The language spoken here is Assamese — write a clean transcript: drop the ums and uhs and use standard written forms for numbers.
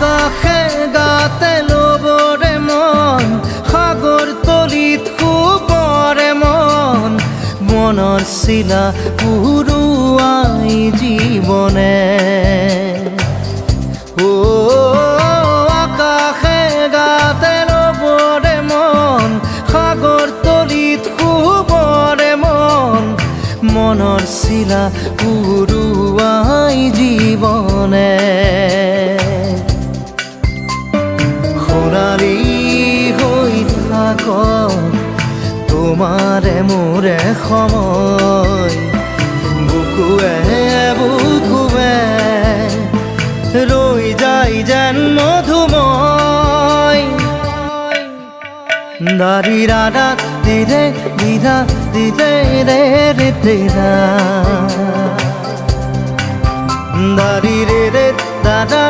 আকাশে গাতে ল'বৰে মন সাগৰ তলিত শুবৰে মন মনৰ চিলা উৰুৱাই জীৱনে আকাশে গাতে ল'বৰে মন সাগৰ তলিত শুবৰে মন মনৰ চিলা উৰুৱাই জীৱনে সোণালী হৈ থাকক তোমাৰে মোৰে সময় বুকুৱে বুকুৱে ৰৈ যায় যেন মধুময় দাৰি ৰাধা দিৰে দিধা দিৰে ৰে ৰে তেৰা দাৰি ৰে ৰে দাদা